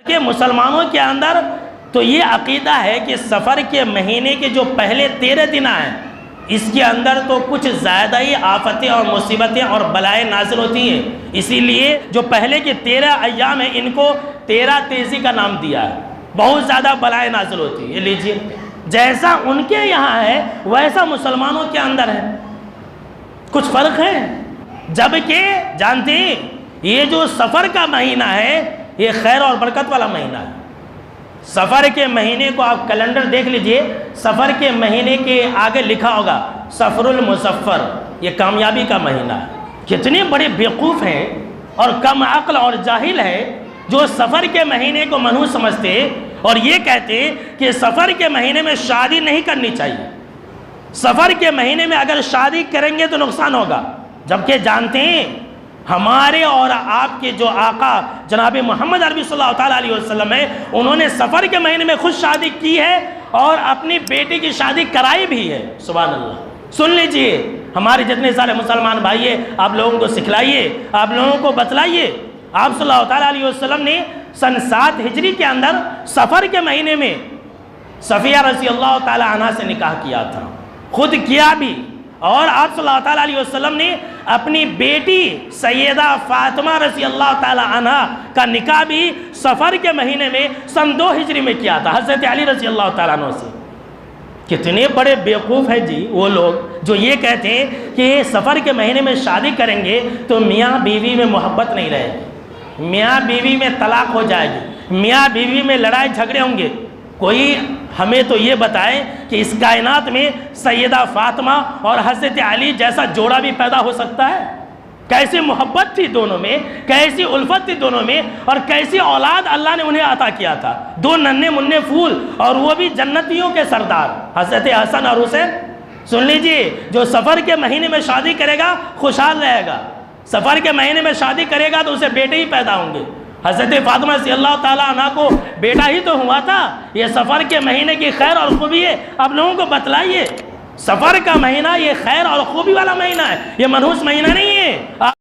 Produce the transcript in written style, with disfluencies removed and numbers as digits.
کہ مسلمانوں کے اندر تو یہ عقیدہ ہے کہ سفر کے مہینے کے جو پہلے 13 دن ہیں اس کے اندر تو کچھ زیادہ ہی آفتیں اور مصیبتیں اور بلائیں نازل ہوتی ہیں، اسی لیے جو پہلے کے 13 ایام ہیں ان کو 13 تیزی کا نام دیا ہے، بہت زیادہ بلائیں نازل ہوتی ہیں۔ یہ لیجئے جیسا ان کے یہاں ہے ویسا مسلمانوں کے اندر ہے، کچھ فرق ہے۔ جبکہ جانتے ہیں یہ جو سفر کا مہینہ ہے یہ خیر اور برکت والا مہینہ ہے۔ سفر کے مہینے کو آپ کیلنڈر دیکھ لیجئے، سفر کے مہینے کے آگے لکھا ہوگا سفر المظفر، یہ کامیابی کا مہینہ ہے۔ کتنے بڑے بیوقوف ہیں اور کم عقل اور جاہل ہیں جو سفر کے مہینے کو منحوس سمجھتے اور یہ کہتے کہ سفر کے مہینے میں شادی نہیں کرنی چاہیے، سفر کے مہینے میں اگر شادی کریں گے تو نقصان ہوگا، جبکہ جانتے ہیں ہمارے اور آپ کے جو آقا جناب محمد عربی صلی اللہ تعالیٰ علیہ وسلم ہے انہوں نے سفر کے مہینے میں خود شادی کی ہے اور اپنی بیٹی کی شادی کرائی بھی ہے۔ سبحان اللہ، سن لیجئے ہمارے جتنے سارے مسلمان بھائی ہیں، آپ لوگوں کو سکھلائیے، آپ لوگوں کو بتلائیے۔ آپ صلی اللہ تعالیٰ علیہ وسلم نے سن 7 ہجری کے اندر سفر کے مہینے میں صفیہ رضی اللہ تعالیٰ عنہ سے نکاح کیا تھا، خود کیا بھی، اور آپ صلی اللہ تعالیٰ علیہ وسلم نے اپنی بیٹی سیدہ فاطمہ رضی اللہ تعالیٰ عنہ کا نکاح بھی سفر کے مہینے میں سن 2 ہجری میں کیا تھا حضرت علی رضی اللہ تعالیٰ عنہ سے۔ کتنے بڑے بیوقوف ہیں جی وہ لوگ جو یہ کہتے ہیں کہ سفر کے مہینے میں شادی کریں گے تو میاں بیوی میں محبت نہیں رہے گی، میاں بیوی میں طلاق ہو جائے گی، میاں بیوی میں لڑائی جھگڑے ہوں گے۔ کوئی ہمیں تو یہ بتائے کہ اس کائنات میں سیدہ فاطمہ اور حضرت علی جیسا جوڑا بھی پیدا ہو سکتا ہے؟ کیسی محبت تھی دونوں میں، کیسی الفت تھی دونوں میں، اور کیسی اولاد اللہ نے انہیں عطا کیا تھا، 2 ننھے منھے پھول، اور وہ بھی جنتیوں کے سردار حضرت حسن اور حسین۔ سن لیجئے جو سفر کے مہینے میں شادی کرے گا خوشحال رہے گا، سفر کے مہینے میں شادی کرے گا تو اسے بیٹے ہی پیدا ہوں گے۔ حضرت فاطمہ رضی اللہ تعالیٰ عنہ کو بیٹا ہی تو ہوا تھا۔ یہ سفر کے مہینے کی خیر اور خوبی ہے، آپ لوگوں کو بتلائیے۔ سفر کا مہینہ یہ خیر اور خوبی والا مہینہ ہے، یہ منحوس مہینہ نہیں ہے۔